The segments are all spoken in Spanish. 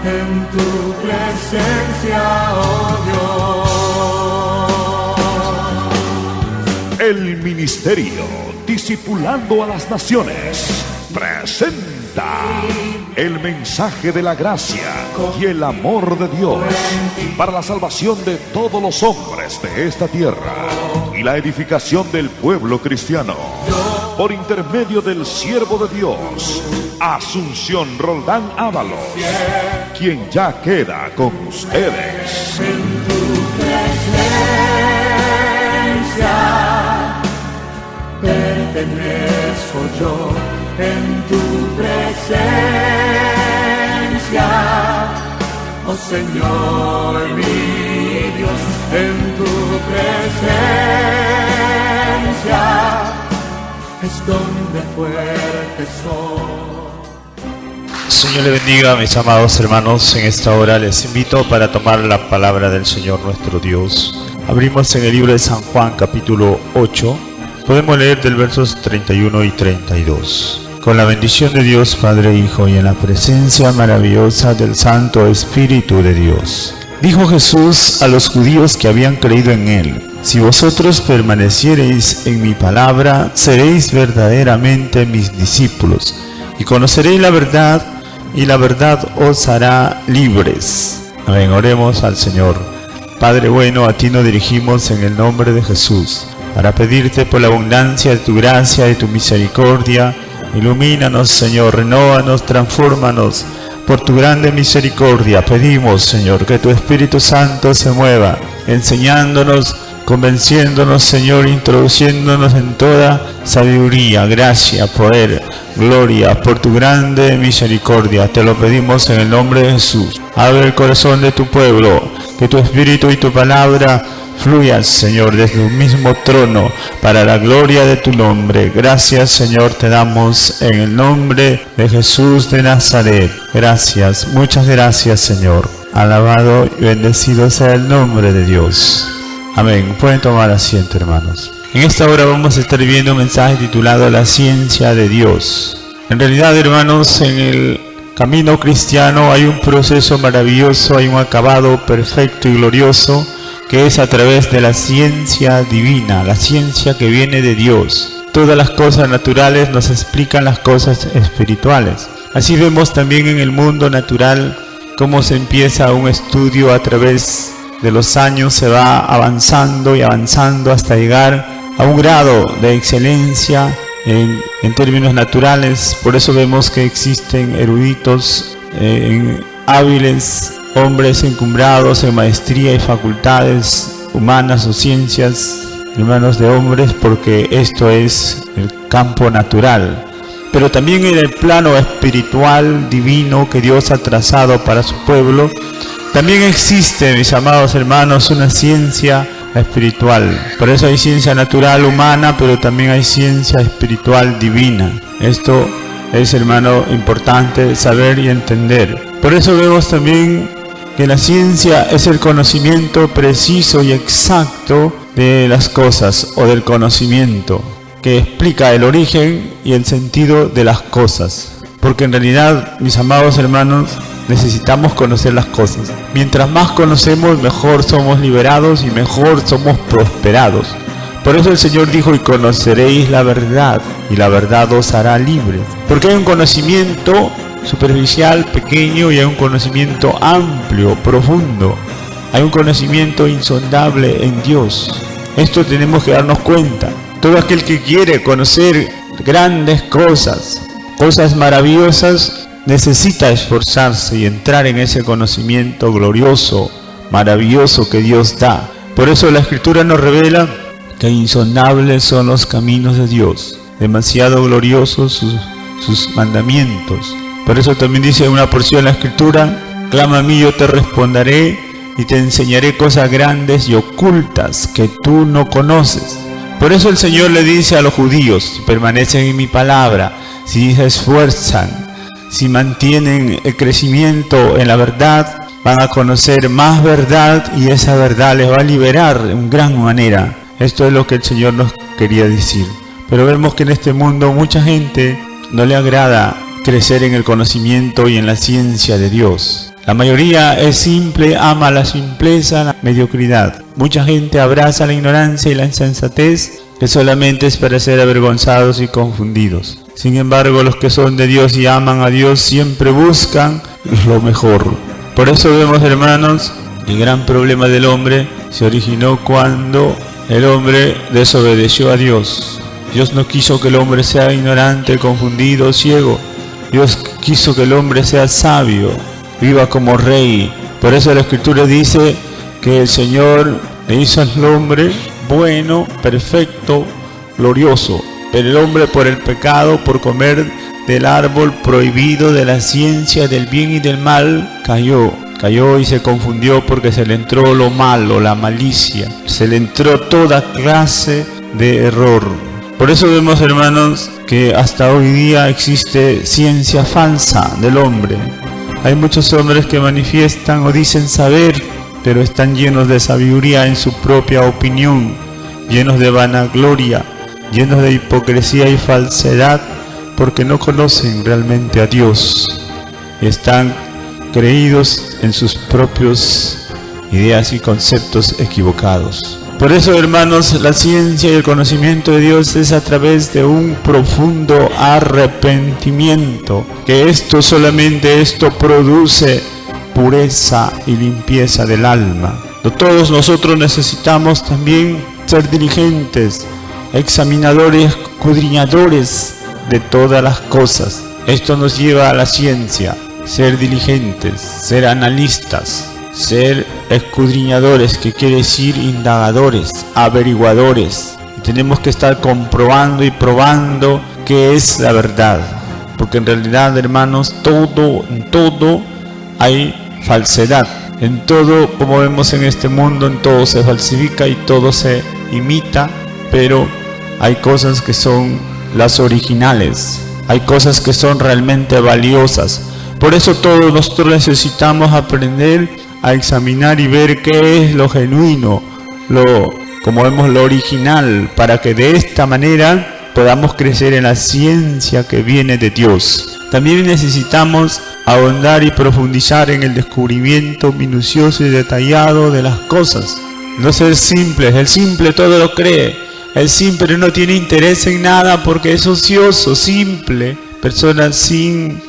en tu presencia, oh Dios. El ministerio Discipulando a las Naciones presenta el mensaje de la gracia y el amor de Dios para la salvación de todos los hombres de esta tierra y la edificación del pueblo cristiano, por intermedio del siervo de Dios, Asunción Roldán Ábalos, quien ya queda con ustedes. En tu presencia pertenezco yo, en tu presencia, oh Señor mi Dios, en tu presencia es donde fuerte soy. Señor le bendiga, mis amados hermanos. En esta hora les invito para tomar la palabra del Señor nuestro Dios. Abrimos en el libro de San Juan, capítulo 8. Podemos leer del versos 31 y 32. Con la bendición de Dios Padre, Hijo, y en la presencia maravillosa del Santo Espíritu de Dios. Dijo Jesús a los judíos que habían creído en Él: si vosotros permaneciereis en mi palabra, seréis verdaderamente mis discípulos, y conoceréis la verdad, y la verdad os hará libres. Amén. Oremos al Señor. Padre bueno, a ti nos dirigimos en el nombre de Jesús, para pedirte por la abundancia de tu gracia y tu misericordia. Ilumínanos, Señor, renóvanos, transfórmanos por tu grande misericordia. Pedimos, Señor, que tu Espíritu Santo se mueva, enseñándonos, convenciéndonos, Señor, introduciéndonos en toda sabiduría, gracia, poder, gloria, por tu grande misericordia. Te lo pedimos en el nombre de Jesús. Abre el corazón de tu pueblo, que tu Espíritu y tu palabra fluyan, Señor, desde un mismo trono, para la gloria de tu nombre. Gracias, Señor, te damos en el nombre de Jesús de Nazaret. Gracias, muchas gracias, Señor. Alabado y bendecido sea el nombre de Dios. Amén. Pueden tomar asiento, hermanos. En esta hora vamos a estar viendo un mensaje titulado La ciencia de Dios. En realidad, hermanos, en el camino cristiano hay un proceso maravilloso, hay un acabado perfecto y glorioso, que es a través de la ciencia divina, la ciencia que viene de Dios. Todas las cosas naturales nos explican las cosas espirituales. Así vemos también en el mundo natural cómo se empieza un estudio a través de los años, se va avanzando y avanzando hasta llegar a un grado de excelencia en términos naturales. Por eso vemos que existen eruditos hábiles, hombres encumbrados en maestría y facultades humanas o ciencias, hermanos, de hombres, porque esto es el campo natural. Pero también en el plano espiritual divino que Dios ha trazado para su pueblo, también existe, mis amados hermanos, una ciencia espiritual. Por eso hay ciencia natural humana, pero también hay ciencia espiritual divina. Esto es, hermano, importante saber y entender. Por eso vemos también que la ciencia es el conocimiento preciso y exacto de las cosas, o del conocimiento que explica el origen y el sentido de las cosas. Porque en realidad, mis amados hermanos, necesitamos conocer las cosas. Mientras más conocemos, mejor somos liberados y mejor somos prosperados. Por eso el Señor dijo: y conoceréis la verdad, y la verdad os hará libres. Porque hay un conocimiento superficial, pequeño, y hay un conocimiento amplio, profundo. Hay un conocimiento insondable en Dios. Esto tenemos que darnos cuenta. Todo aquel que quiere conocer grandes cosas, cosas maravillosas, necesita esforzarse y entrar en ese conocimiento glorioso, maravilloso que Dios da. Por eso la Escritura nos revela que insondables son los caminos de Dios, demasiado gloriosos sus mandamientos. Por eso también dice una porción de la Escritura: clama a mí, yo te responderé y te enseñaré cosas grandes y ocultas que tú no conoces. Por eso el Señor le dice a los judíos: si permanecen en mi palabra, si se esfuerzan, si mantienen el crecimiento en la verdad, van a conocer más verdad, y esa verdad les va a liberar en gran manera. Esto es lo que el Señor nos quería decir. Pero vemos que en este mundo mucha gente no le agrada crecer en el conocimiento y en la ciencia de Dios. La mayoría es simple, ama la simpleza, la mediocridad. Mucha gente abraza la ignorancia y la insensatez, que solamente es para ser avergonzados y confundidos. Sin embargo, los que son de Dios y aman a Dios siempre buscan lo mejor. Por eso vemos, hermanos, el gran problema del hombre se originó cuando el hombre desobedeció a Dios. Dios no quiso que el hombre sea ignorante, confundido, ciego. Dios quiso que el hombre sea sabio, viva como rey. Por eso la Escritura dice que el Señor le hizo al hombre bueno, perfecto, glorioso. Pero el hombre, por el pecado, por comer del árbol prohibido de la ciencia del bien y del mal, cayó y se confundió porque se le entró lo malo, la malicia, se le entró toda clase de error. Por eso vemos, hermanos, que hasta hoy día existe ciencia falsa del hombre. Hay muchos hombres que manifiestan o dicen saber, pero están llenos de sabiduría en su propia opinión, llenos de vanagloria, llenos de hipocresía y falsedad, porque no conocen realmente a Dios. Están creídos en sus propias ideas y conceptos equivocados. Por eso, hermanos, la ciencia y el conocimiento de Dios es a través de un profundo arrepentimiento, que solamente esto produce pureza y limpieza del alma. Todos nosotros necesitamos también ser diligentes, examinadores, escudriñadores de todas las cosas. Esto nos lleva a la ciencia, ser diligentes, ser analistas, ser escudriñadores, que quiere decir indagadores, averiguadores. Y tenemos que estar comprobando y probando qué es la verdad, porque en realidad, hermanos, en todo hay falsedad. En todo, como vemos en este mundo, en todo se falsifica y todo se imita, pero hay cosas que son las originales, hay cosas que son realmente valiosas. Por eso todos nosotros necesitamos aprender a examinar y ver qué es lo genuino, como vemos, lo original, para que de esta manera podamos crecer en la ciencia que viene de Dios. También necesitamos ahondar y profundizar en el descubrimiento minucioso y detallado de las cosas. No ser simples, el simple todo lo cree, el simple no tiene interés en nada porque es ocioso, simple, persona sin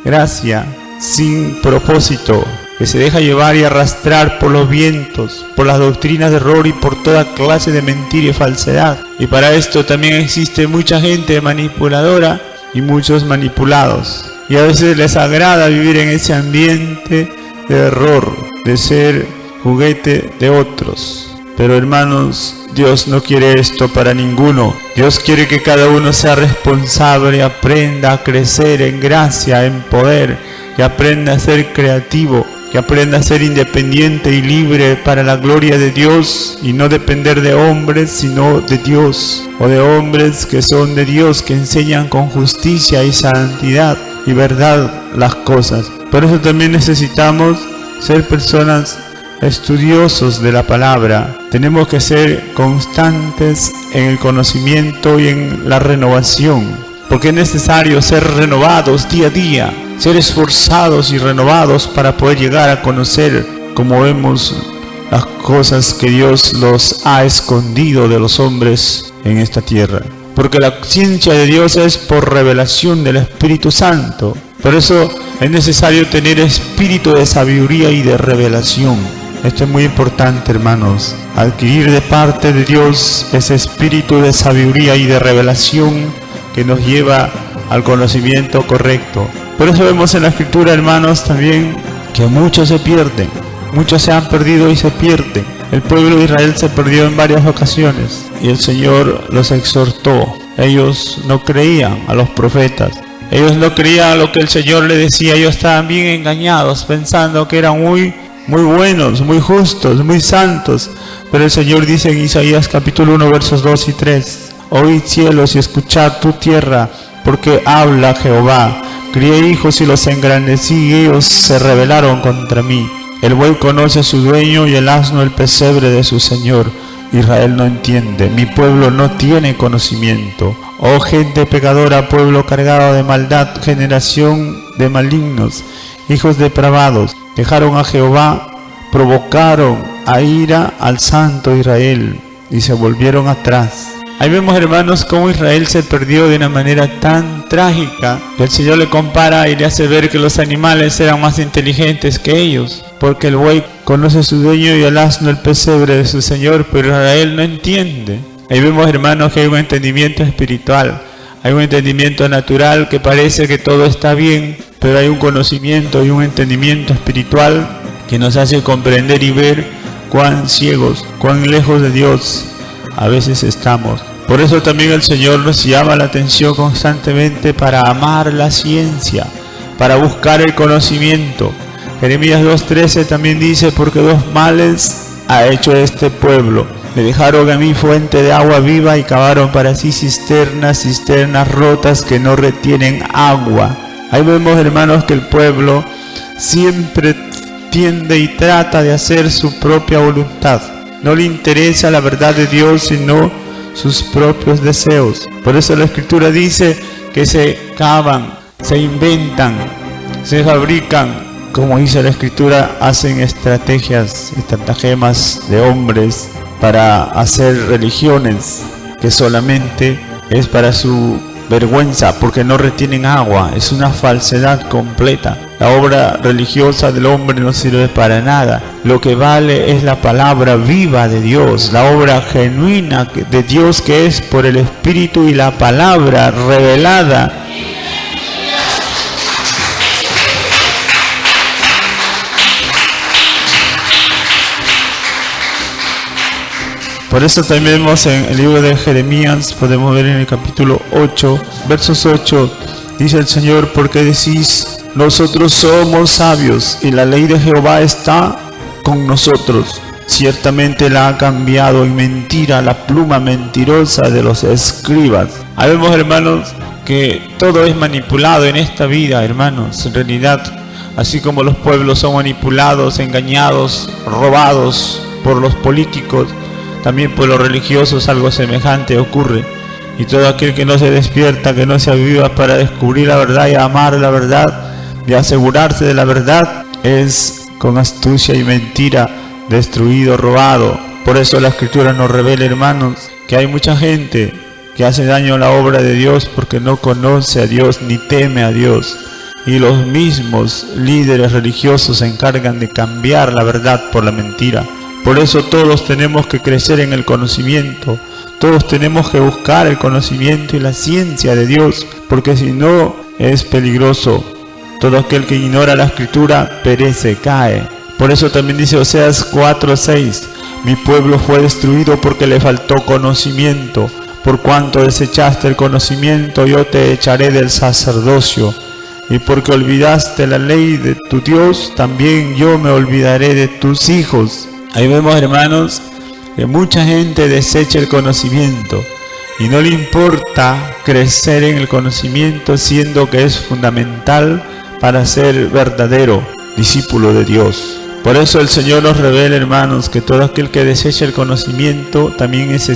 gracia, sin propósito, que se deja llevar y arrastrar por los vientos, por las doctrinas de error y por toda clase de mentira y falsedad. Y para esto también existe mucha gente manipuladora y muchos manipulados. Y a veces les agrada vivir en ese ambiente de error, de ser juguete de otros. Pero, hermanos, Dios no quiere esto para ninguno. Dios quiere que cada uno sea responsable y aprenda a crecer en gracia, en poder, que aprenda a ser creativo, que aprenda a ser independiente y libre para la gloria de Dios y no depender de hombres, sino de Dios, o de hombres que son de Dios, que enseñan con justicia y santidad y verdad las cosas. Por eso también necesitamos ser personas estudiosos de la palabra. Tenemos que ser constantes en el conocimiento y en la renovación, porque es necesario ser renovados día a día, ser esforzados y renovados para poder llegar a conocer, como vemos, las cosas que Dios los ha escondido de los hombres en esta tierra. Porque la ciencia de Dios es por revelación del Espíritu Santo. Por eso es necesario tener espíritu de sabiduría y de revelación. Esto es muy importante, hermanos. Adquirir de parte de Dios ese espíritu de sabiduría y de revelación que nos lleva al conocimiento correcto. Por eso vemos en la Escritura, hermanos, también que muchos se pierden. Muchos se han perdido y se pierden. El pueblo de Israel se perdió en varias ocasiones y el Señor los exhortó. Ellos no creían a los profetas. Ellos no creían a lo que el Señor les decía. Ellos estaban bien engañados, pensando que eran muy buenos, muy justos, muy santos. Pero el Señor dice en Isaías capítulo 1 versos 2 y 3: Oíd cielos y escuchad tu tierra, porque habla Jehová. Crié hijos y los engrandecí, y ellos se rebelaron contra mí. El buey conoce a su dueño y el asno el pesebre de su señor. Israel no entiende, mi pueblo no tiene conocimiento. Oh gente pecadora, pueblo cargado de maldad, generación de malignos, hijos depravados. dejaron a Jehová, provocaron a ira al Santo Israel y se volvieron atrás. Ahí vemos, hermanos, cómo Israel se perdió de una manera tan trágica que el Señor le compara y le hace ver que los animales eran más inteligentes que ellos, porque el buey conoce a su dueño y el asno el pesebre de su Señor, pero Israel no entiende. Ahí vemos, hermanos, que hay un entendimiento espiritual, hay un entendimiento natural que parece que todo está bien, pero hay un conocimiento y un entendimiento espiritual que nos hace comprender y ver cuán ciegos, cuán lejos de Dios a veces estamos. Por eso también el Señor nos llama la atención constantemente para amar la ciencia, para buscar el conocimiento. Jeremías 2:13 también dice: porque dos males ha hecho este pueblo. Me dejaron a mí fuente de agua viva y cavaron para sí cisternas rotas que no retienen agua. Ahí vemos, hermanos, que el pueblo siempre tiende y trata de hacer su propia voluntad. No le interesa la verdad de Dios, sino sus propios deseos. Por eso la Escritura dice que se cavan, se inventan, se fabrican. Como dice la Escritura, hacen estrategias, estratagemas de hombres para hacer religiones que solamente es para su vergüenza, porque no retienen agua. Es una falsedad completa. La obra religiosa del hombre no sirve para nada. Lo que vale es la palabra viva de Dios, la obra genuina de Dios, que es por el Espíritu y la palabra revelada. Por eso también vemos en el libro de Jeremías, podemos ver en el capítulo 8, versos 8, dice el Señor: porque decís, nosotros somos sabios y la ley de Jehová está con nosotros. Ciertamente la ha cambiado en mentira la pluma mentirosa de los escribas. Ahí vemos, hermanos, que todo es manipulado en esta vida, hermanos. En realidad, así como los pueblos son manipulados, engañados, robados por los políticos, también por los religiosos algo semejante ocurre. Y todo aquel que no se despierta, que no se aviva para descubrir la verdad y amar la verdad y asegurarse de la verdad, es con astucia y mentira destruido, robado. Por eso la Escritura nos revela, hermanos, que hay mucha gente que hace daño a la obra de Dios porque no conoce a Dios ni teme a Dios. Y los mismos líderes religiosos se encargan de cambiar la verdad por la mentira. Por eso todos tenemos que crecer en el conocimiento, todos tenemos que buscar el conocimiento y la ciencia de Dios, porque si no es peligroso. Todo aquel que ignora la Escritura perece, cae. Por eso también dice Oseas 4:6, mi pueblo fue destruido porque le faltó conocimiento. Por cuanto desechaste el conocimiento, yo te echaré del sacerdocio. Y porque olvidaste la ley de tu Dios, también yo me olvidaré de tus hijos. Ahí vemos, hermanos, que mucha gente desecha el conocimiento y no le importa crecer en el conocimiento, siendo que es fundamental para ser verdadero discípulo de Dios. Por eso el Señor nos revela, hermanos, que todo aquel que desecha el conocimiento también es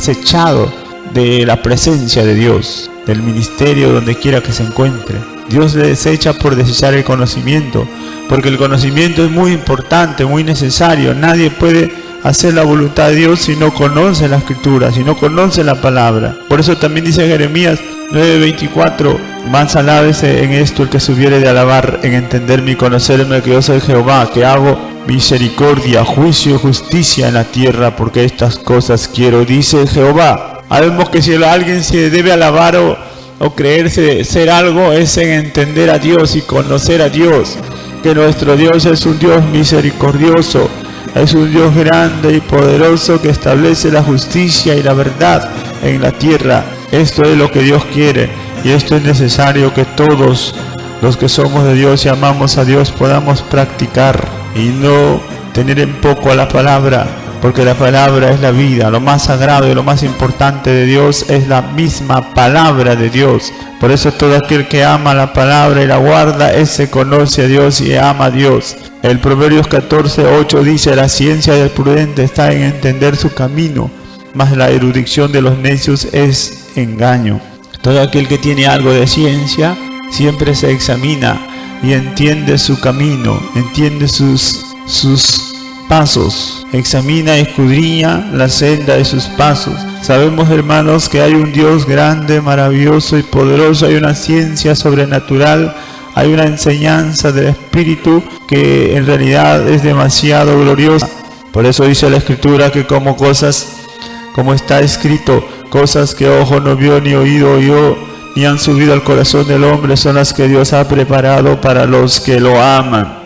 echado de la presencia de Dios, del ministerio, donde quiera que se encuentre. Dios le desecha por desechar el conocimiento, porque el conocimiento es muy importante, muy necesario. Nadie puede hacer la voluntad de Dios si no conoce la Escritura, si no conoce la palabra. Por eso también dice Jeremías 9:24, más alábese en esto el que se hubiere de alabar, en entenderme y conocerme, que yo soy Jehová, que hago misericordia, juicio y justicia en la tierra, porque estas cosas quiero, dice Jehová. Sabemos que si alguien se debe alabar o creerse ser algo, es en entender a Dios y conocer a Dios, que nuestro Dios es un Dios misericordioso, es un Dios grande y poderoso que establece la justicia y la verdad en la tierra. Esto es lo que Dios quiere, y esto es necesario que todos los que somos de Dios y amamos a Dios podamos practicar y no tener en poco a la palabra, porque la palabra es la vida. Lo más sagrado y lo más importante de Dios es la misma palabra de Dios. Por eso todo aquel que ama la palabra y la guarda, ese conoce a Dios y ama a Dios. El Proverbios 14:8 dice: la ciencia del prudente está en entender su camino, mas la erudición de los necios es engaño. Todo aquel que tiene algo de ciencia siempre se examina y entiende su camino, entiende sus pasos, examina y escudriña la senda de sus pasos. Sabemos, hermanos, que hay un Dios grande, maravilloso y poderoso, hay una ciencia sobrenatural, hay una enseñanza del Espíritu que en realidad es demasiado gloriosa. Por eso dice la Escritura que como está escrito, cosas que ojo no vio ni oído oyó, ni han subido al corazón del hombre, son las que Dios ha preparado para los que lo aman.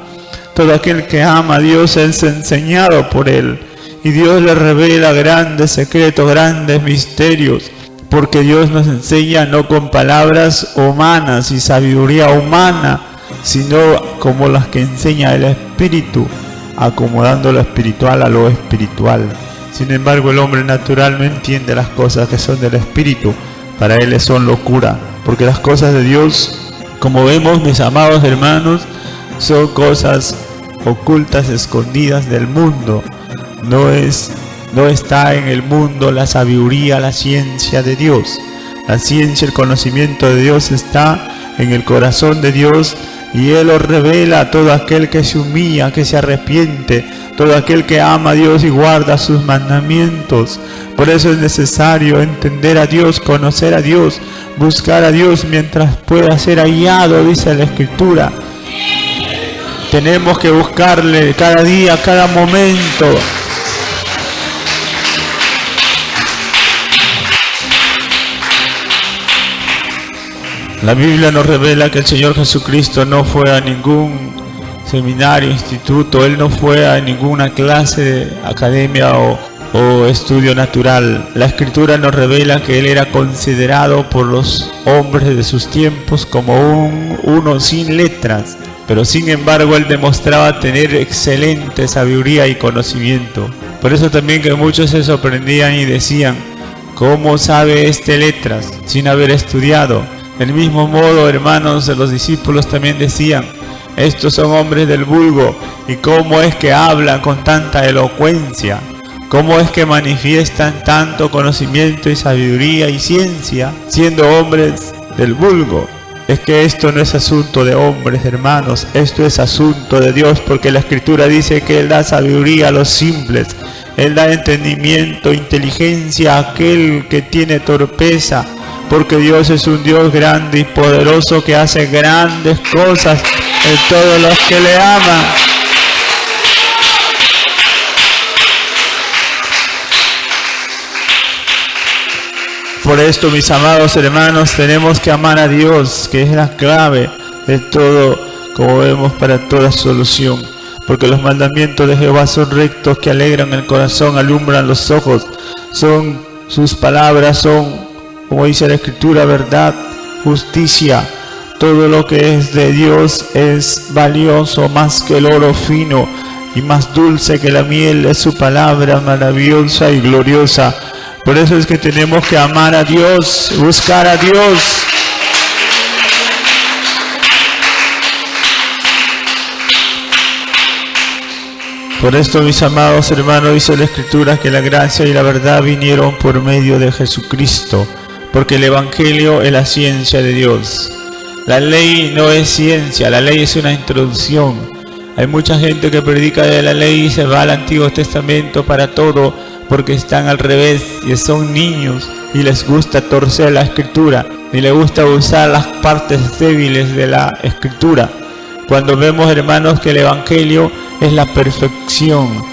Todo aquel que ama a Dios es enseñado por Él, y Dios le revela grandes secretos, grandes misterios, porque Dios nos enseña no con palabras humanas y sabiduría humana, sino como las que enseña el Espíritu, acomodando lo espiritual a lo espiritual. Sin embargo, el hombre natural no entiende las cosas que son del Espíritu, para él son locura, porque las cosas de Dios, como vemos, mis amados hermanos, son cosas ocultas, escondidas del mundo. No está en el mundo la sabiduría, la ciencia de Dios. La ciencia, el conocimiento de Dios está en el corazón de Dios, y Él lo revela a todo aquel que se humilla, que se arrepiente, todo aquel que ama a Dios y guarda sus mandamientos. Por eso es necesario entender a Dios, conocer a Dios, buscar a Dios mientras pueda ser hallado, dice la Escritura. Tenemos que buscarle cada día, cada momento. La Biblia nos revela que el Señor Jesucristo no fue a ningún seminario, instituto, Él no fue a ninguna clase de academia o estudio natural. La Escritura nos revela que Él era considerado por los hombres de sus tiempos como uno sin letras, pero sin embargo Él demostraba tener excelente sabiduría y conocimiento. Por eso también que muchos se sorprendían y decían, ¿cómo sabe este letras sin haber estudiado? Del mismo modo, hermanos, de los discípulos también decían, estos son hombres del vulgo, ¿y cómo es que hablan con tanta elocuencia? ¿Cómo es que manifiestan tanto conocimiento y sabiduría y ciencia, siendo hombres del vulgo? Es que esto no es asunto de hombres, hermanos, esto es asunto de Dios, porque la Escritura dice que Él da sabiduría a los simples, Él da entendimiento, inteligencia a aquel que tiene torpeza, porque Dios es un Dios grande y poderoso que hace grandes cosas en todos los que le aman. Por esto, mis amados hermanos, tenemos que amar a Dios, que es la clave de todo, como vemos, para toda solución. Porque los mandamientos de Jehová son rectos, que alegran el corazón, alumbran los ojos. Son sus palabras, son, como dice la Escritura, verdad, justicia. Todo lo que es de Dios es valioso, más que el oro fino y más dulce que la miel, es su palabra maravillosa y gloriosa. Por eso es que tenemos que amar a Dios, buscar a Dios. Por esto, mis amados hermanos, dice la Escritura que la gracia y la verdad vinieron por medio de Jesucristo, porque el Evangelio es la ciencia de Dios. La ley no es ciencia, la ley es una introducción. Hay mucha gente que predica de la ley y se va al Antiguo Testamento para todo, porque están al revés y son niños y les gusta torcer la Escritura y les gusta usar las partes débiles de la Escritura. Cuando vemos, hermanos, que el Evangelio es la perfección,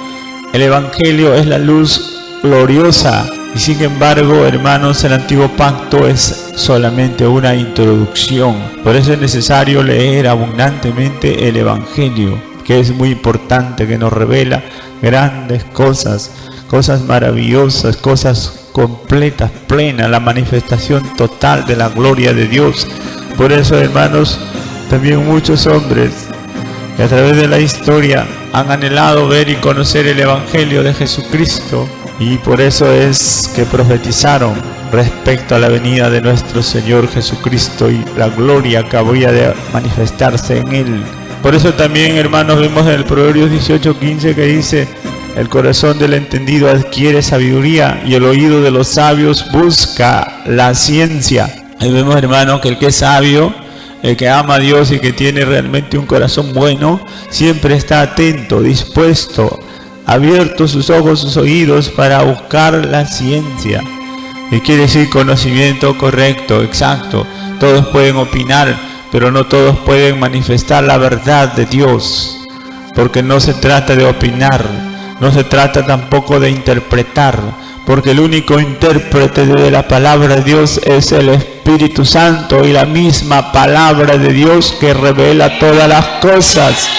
el Evangelio es la luz gloriosa, y sin embargo, hermanos, el antiguo pacto es solamente una introducción. Por eso es necesario leer abundantemente el Evangelio, que es muy importante, que nos revela grandes cosas, cosas maravillosas, cosas completas, plenas, la manifestación total de la gloria de Dios. Por eso, hermanos, también muchos hombres que a través de la historia han anhelado ver y conocer el Evangelio de Jesucristo, y por eso es que profetizaron respecto a la venida de nuestro Señor Jesucristo y la gloria que habría de manifestarse en Él. Por eso también, hermanos, vemos en el Proverbios 18:15 que dice: el corazón del entendido adquiere sabiduría y el oído de los sabios busca la ciencia. Ahí vemos, hermanos, que el que es sabio El que ama a Dios y que tiene realmente un corazón bueno, siempre está atento, dispuesto, abierto sus ojos, sus oídos para buscar la ciencia. Y quiere decir conocimiento correcto, exacto. Todos pueden opinar, pero no todos pueden manifestar la verdad de Dios. Porque no se trata de opinar, no se trata tampoco de interpretar, porque el único intérprete de la palabra de Dios es el Espíritu Santo y la misma palabra de Dios que revela todas las cosas.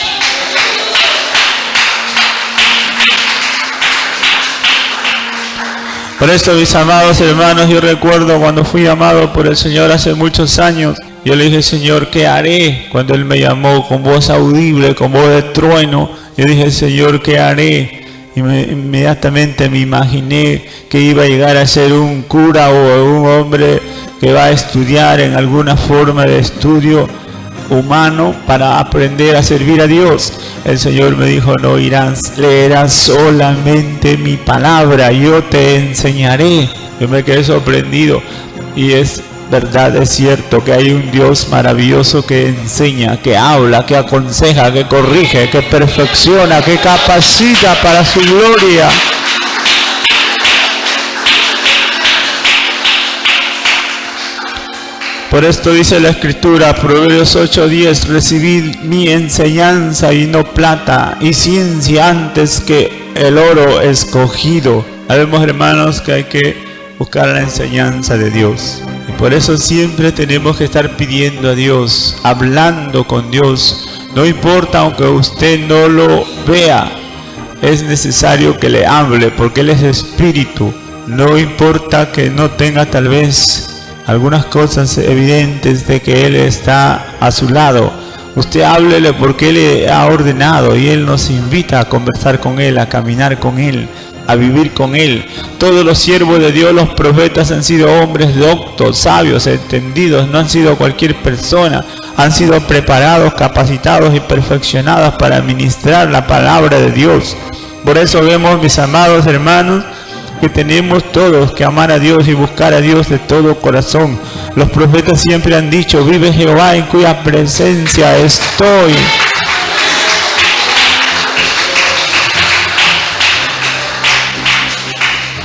Por eso, mis amados hermanos, yo recuerdo cuando fui llamado por el Señor hace muchos años, yo le dije, Señor, ¿qué haré? Cuando Él me llamó con voz audible, con voz de trueno, yo dije, Señor, ¿qué haré? Y inmediatamente me imaginé que iba a llegar a ser un cura o un hombre que va a estudiar en alguna forma de estudio humano para aprender a servir a Dios. El Señor me dijo, no irás, leerás solamente mi palabra, yo te enseñaré. Yo me quedé sorprendido y es verdad, es cierto que hay un Dios maravilloso que enseña, que habla, que aconseja, que corrige, que perfecciona, que capacita para su gloria. Por esto dice la Escritura, Proverbios 8:10, recibid mi enseñanza y no plata, y ciencia antes que el oro escogido. Sabemos, hermanos, que hay que buscar la enseñanza de Dios. Y por eso siempre tenemos que estar pidiendo a Dios, hablando con Dios. No importa aunque usted no lo vea, es necesario que le hable porque Él es espíritu. No importa que no tenga tal vez algunas cosas evidentes de que Él está a su lado. Usted háblele porque Él le ha ordenado y Él nos invita a conversar con Él, a caminar con Él, a vivir con Él. Todos los siervos de Dios, los profetas, han sido hombres doctos, sabios, entendidos, no han sido cualquier persona. Han sido preparados, capacitados y perfeccionados para ministrar la palabra de Dios. Por eso vemos, mis amados hermanos, que tenemos todos que amar a Dios y buscar a Dios de todo corazón. Los profetas siempre han dicho, vive Jehová en cuya presencia estoy.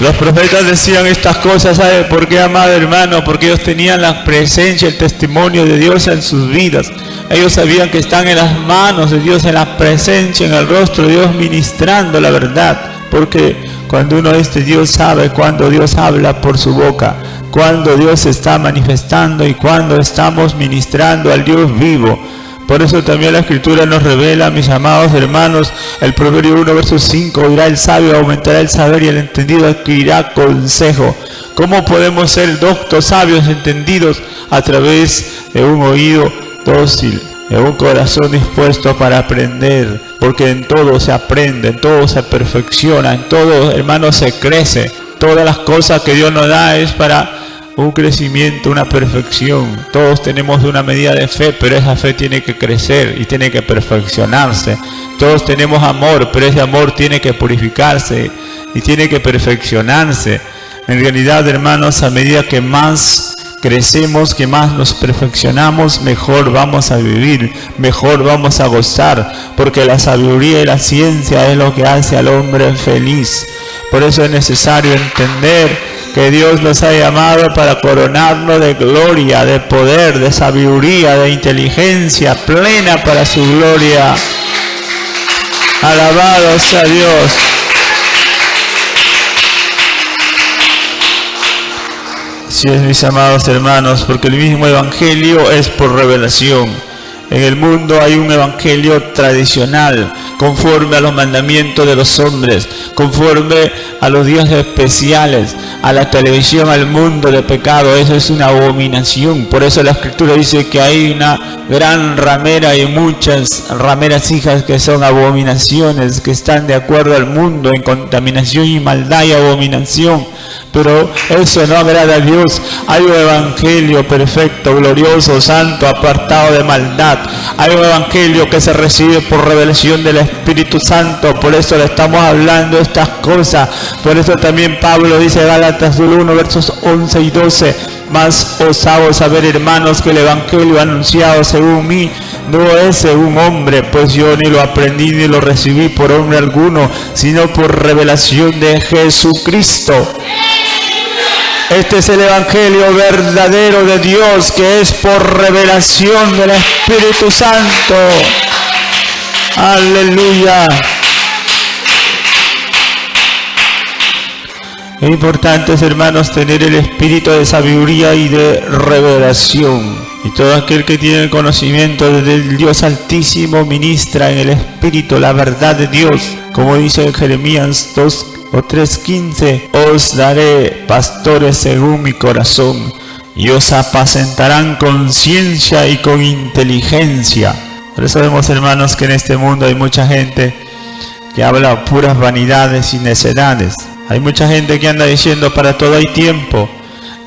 Los profetas decían estas cosas, ¿sabe por qué, amado hermano? Porque ellos tenían la presencia, el testimonio de Dios en sus vidas. Ellos sabían que están en las manos de Dios, en la presencia, en el rostro de Dios, ministrando la verdad. Porque cuando uno es de Dios sabe cuando Dios habla por su boca, cuando Dios se está manifestando y cuando estamos ministrando al Dios vivo. Por eso también la Escritura nos revela, mis amados hermanos, el Proverbio 1, verso 5, oirá el sabio, aumentará el saber y el entendido adquirirá consejo. ¿Cómo podemos ser doctos, sabios, entendidos? A través de un oído dócil, de un corazón dispuesto para aprender, porque en todo se aprende, en todo se perfecciona, en todo, hermanos, se crece. Todas las cosas que Dios nos da es para un crecimiento, una perfección. Todos tenemos una medida de fe, pero esa fe tiene que crecer y tiene que perfeccionarse. Todos tenemos amor, pero ese amor tiene que purificarse y tiene que perfeccionarse. En realidad, hermanos, a medida que más crecemos, que más nos perfeccionamos, mejor vamos a vivir, mejor vamos a gozar, porque la sabiduría y la ciencia es lo que hace al hombre feliz. Por eso es necesario entender que Dios nos ha llamado para coronarnos de gloria, de poder, de sabiduría, de inteligencia plena para su gloria. Alabado sea Dios. Así es, mis amados hermanos, porque el mismo evangelio es por revelación. En el mundo hay un evangelio tradicional, conforme a los mandamientos de los hombres, conforme a los días especiales, a la televisión, al mundo de pecado. Eso es una abominación. Por eso la Escritura dice que hay una gran ramera y muchas rameras hijas que son abominaciones, que están de acuerdo al mundo en contaminación y maldad y abominación. Pero eso no agrada a Dios. Hay un evangelio perfecto, glorioso, santo, apartado de maldad. Hay un evangelio que se recibe por revelación del Espíritu Santo. Por eso le estamos hablando de estas cosas. Por eso también Pablo dice, Gálatas 1, versos 11 y 12, mas os hago saber, hermanos, que el evangelio anunciado según mí no es según hombre, pues yo ni lo aprendí ni lo recibí por hombre alguno, sino por revelación de Jesucristo. Este es el evangelio verdadero de Dios, que es por revelación del Espíritu Santo. Aleluya. Es importante, hermanos, tener el espíritu de sabiduría y de revelación. Y todo aquel que tiene el conocimiento del Dios Altísimo ministra en el espíritu la verdad de Dios. Como dice en Jeremías 2 o 3:15, os daré pastores según mi corazón, y os apacentarán con ciencia y con inteligencia. Por eso vemos, hermanos, que en este mundo hay mucha gente que habla puras vanidades y necedades. Hay mucha gente que anda diciendo para todo hay tiempo.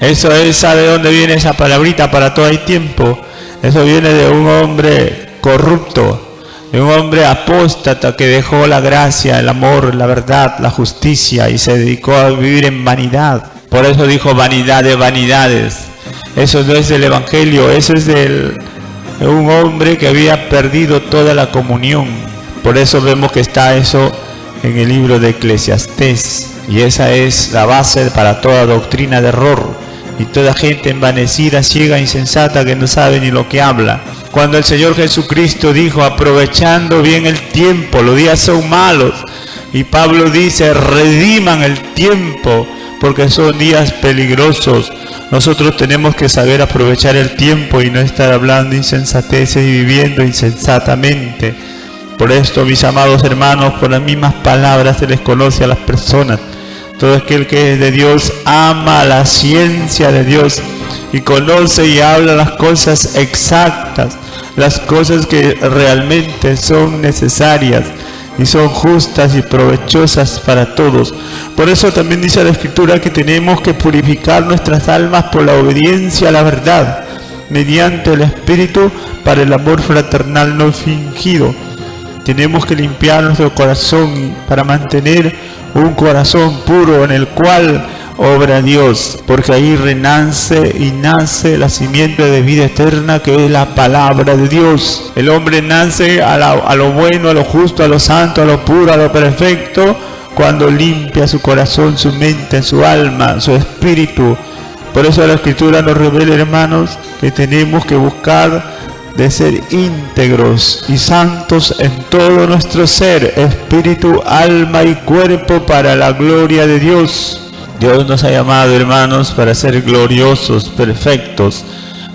Eso es, ¿sabe dónde viene esa palabrita? Para todo hay tiempo. Eso viene de un hombre corrupto, de un hombre apóstata que dejó la gracia, el amor, la verdad, la justicia y se dedicó a vivir en vanidad. Por eso dijo vanidad de vanidades. Eso no es del evangelio, eso es de un hombre que había perdido toda la comunión. Por eso vemos que está eso en el libro de Eclesiastés. Y esa es la base para toda doctrina de error y toda gente envanecida, ciega, insensata, que no sabe ni lo que habla. Cuando el Señor Jesucristo dijo, aprovechando bien el tiempo, los días son malos. Y Pablo dice, rediman el tiempo, porque son días peligrosos. Nosotros tenemos que saber aprovechar el tiempo y no estar hablando insensateces y viviendo insensatamente. Por esto, mis amados hermanos, por las mismas palabras se les conoce a las personas. Todo aquel que es de Dios ama la ciencia de Dios y conoce y habla las cosas exactas, las cosas que realmente son necesarias y son justas y provechosas para todos. Por eso también dice la Escritura que tenemos que purificar nuestras almas por la obediencia a la verdad, mediante el Espíritu, para el amor fraternal no fingido. Tenemos que limpiar nuestro corazón para mantener un corazón puro en el cual obra Dios, porque ahí renace y nace la simiente de vida eterna, que es la palabra de Dios. El hombre nace a lo bueno, a lo justo, a lo santo, a lo puro, a lo perfecto, cuando limpia su corazón, su mente, su alma, su espíritu. Por eso la Escritura nos revela, hermanos, que tenemos que buscar de ser íntegros y santos en todo nuestro ser, espíritu, alma y cuerpo, para la gloria de Dios. Dios nos ha llamado, hermanos, para ser gloriosos, perfectos.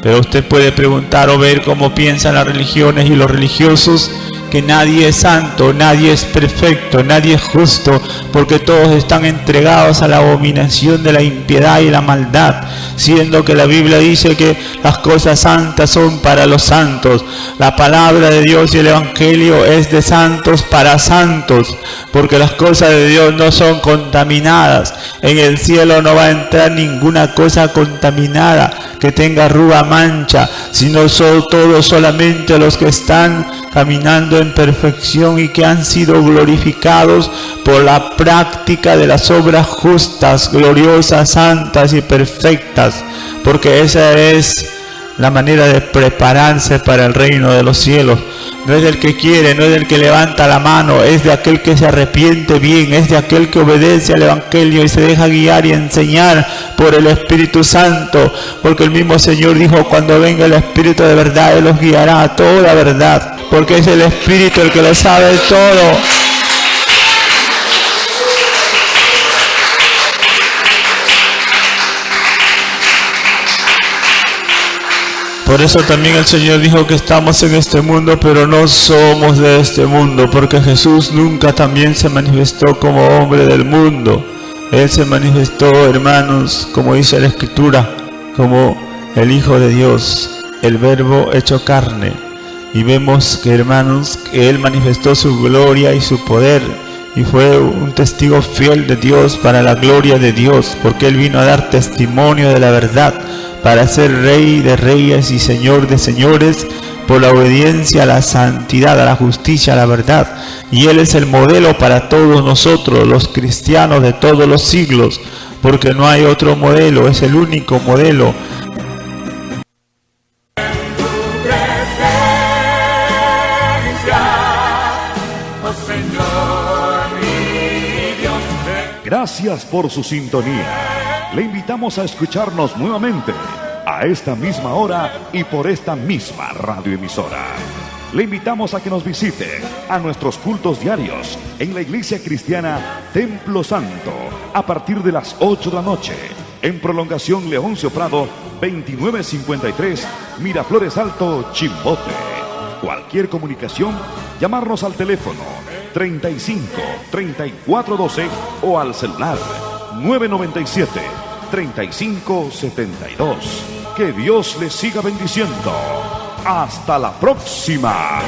Pero usted puede preguntar o ver cómo piensan las religiones y los religiosos, que nadie es santo, nadie es perfecto, nadie es justo, porque todos están entregados a la abominación de la impiedad y la maldad, siendo que la Biblia dice que las cosas santas son para los santos. La palabra de Dios y el evangelio es de santos para santos, porque las cosas de Dios no son contaminadas. En el cielo no va a entrar ninguna cosa contaminada que tenga arruga, mancha, sino son todos solamente los que están caminando en perfección y que han sido glorificados por la práctica de las obras justas, gloriosas, santas y perfectas, porque esa es la manera de prepararse para el reino de los cielos. No es del que quiere, no es del que levanta la mano, es de aquel que se arrepiente bien, es de aquel que obedece al evangelio y se deja guiar y enseñar por el Espíritu Santo, porque el mismo Señor dijo, cuando venga el Espíritu de verdad, Él los guiará a toda verdad, porque es el Espíritu el que lo sabe todo. Por eso también el Señor dijo que estamos en este mundo, pero no somos de este mundo, porque Jesús nunca también se manifestó como hombre del mundo. Él se manifestó, hermanos, como dice la Escritura, como el Hijo de Dios, el Verbo hecho carne. Y vemos que, hermanos, que Él manifestó su gloria y su poder, y fue un testigo fiel de Dios para la gloria de Dios, porque Él vino a dar testimonio de la verdad, para ser Rey de reyes y Señor de señores, por la obediencia, a la santidad, a la justicia, a la verdad. Y Él es el modelo para todos nosotros, los cristianos de todos los siglos, porque no hay otro modelo, es el único modelo. Gracias por su sintonía. Le invitamos a escucharnos nuevamente a esta misma hora y por esta misma radioemisora. Le invitamos a que nos visite a nuestros cultos diarios en la Iglesia Cristiana Templo Santo a partir de las 8 de la noche, en prolongación Leoncio Prado 2953, Miraflores Alto, Chimbote. Cualquier comunicación, llamarnos al teléfono 35 34 12 o al celular 997 35 72. Que Dios les siga bendiciendo. Hasta la próxima.